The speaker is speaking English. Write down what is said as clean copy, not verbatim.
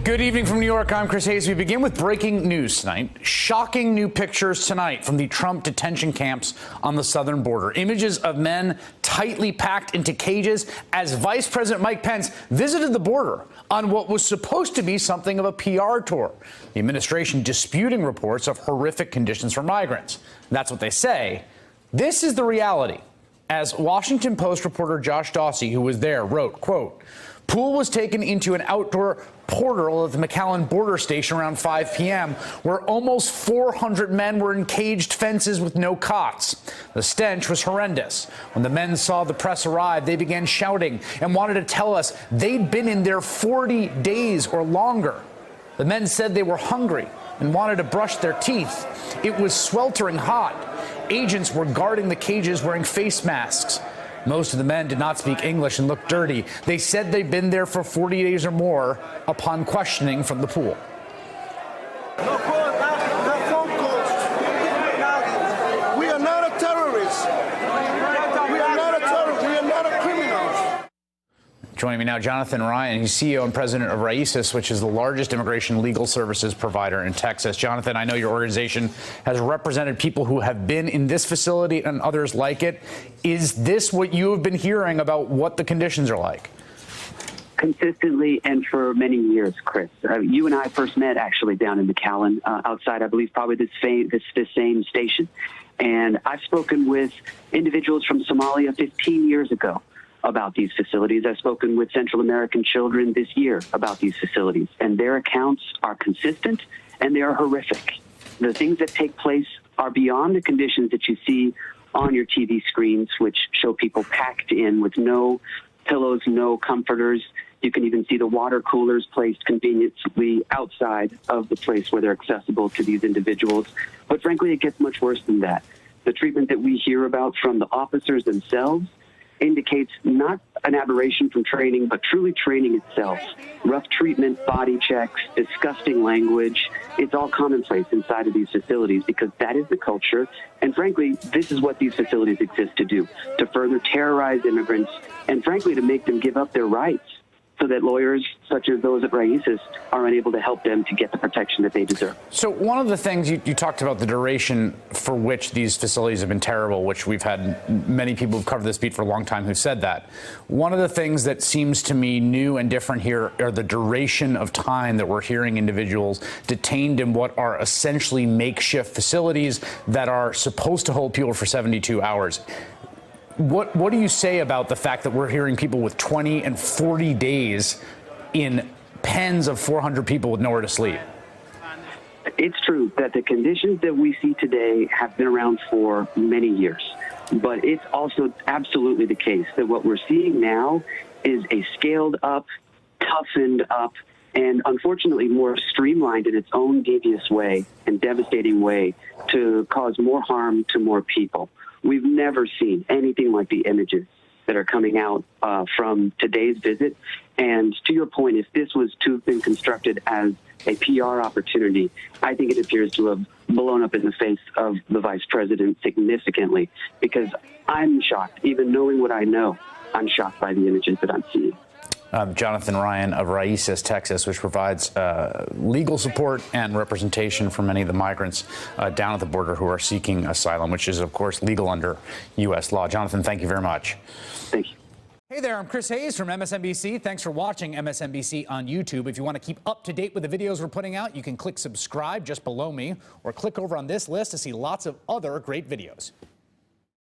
Good evening from New York. I'm Chris Hayes. We begin with breaking news tonight. Shocking new pictures tonight from the Trump detention camps on the southern border. Images of men tightly packed into cages as Vice President Mike Pence visited the border on what was supposed to be something of a PR tour. The administration disputing reports of horrific conditions for migrants. That's what they say. This is the reality. As Washington Post reporter Josh Dawsey, who was there, wrote, quote, Poole was taken into an outdoor portal at the McAllen border station around 5 p.m., where almost 400 men were in caged fences with no cots. The stench was horrendous. When the men saw the press arrive, they began shouting and wanted to tell us they'd been in there 40 days or longer. The men said they were hungry and wanted to brush their teeth. It was sweltering hot. Agents were guarding the cages wearing face masks. Most of the men did not speak English and looked dirty. They said they'd been there for 40 days or more upon questioning from the pool. We are not a terrorist. We are not a terrorist. We are not a criminal. Joining me now, Jonathan Ryan. He's CEO and president of Raíces, which is the largest immigration legal services provider in Texas. Jonathan, I know your organization has represented people who have been in this facility and others like it. Is this what you have been hearing about what the conditions are like? Consistently and for many years, Chris. You and I first met actually down in McAllen, outside, I believe, probably this same station. And I've spoken with individuals from Somalia 15 years ago about these facilities. I've spoken with Central American children this year about these facilities, and their accounts are consistent and they are horrific. The things that take place are beyond the conditions that you see on your TV screens, which show people packed in with no pillows, no comforters. You can even see the water coolers placed conveniently outside of the place where they're accessible to these individuals. But frankly, it gets much worse than that. The treatment that we hear about from the officers themselves indicates not an aberration from training, but truly training itself. Rough treatment, body checks, disgusting language. It's all commonplace inside of these facilities because that is the culture. And frankly, this is what these facilities exist to do, to further terrorize immigrants and frankly, to make them give up their rights so that lawyers such as those at Raíces are unable to help them to get the protection that they deserve. So one of the things you talked about, the duration for which these facilities have been terrible, which we've had many people who've covered this beat for a long time who said that. One of the things that seems to me new and different here are the duration of time that we're hearing individuals detained in what are essentially makeshift facilities that are supposed to hold people for 72 hours. What do you say about the fact that we're hearing people with 20 and 40 days in pens of 400 people with nowhere to sleep? It's true that the conditions that we see today have been around for many years, but it's also absolutely the case that what we're seeing now is a scaled up, toughened up, and unfortunately more streamlined in its own devious way and devastating way to cause more harm to more people. We've never seen anything like the images that are coming out from today's visit. And to your point, if this was to have been constructed as a PR opportunity, I think it appears to have blown up in the face of the vice president significantly, because I'm shocked. Even knowing what I know, I'm shocked by the images that I'm seeing. Jonathan Ryan of Raíces, Texas, which provides legal support and representation for many of the migrants down at the border who are seeking asylum, which is, of course, legal under U.S. law. Jonathan, thank you very much. Thank you. Hey there, I'm Chris Hayes from MSNBC. Thanks for watching MSNBC on YouTube. If you want to keep up to date with the videos we're putting out, you can click subscribe just below me or click over on this list to see lots of other great videos.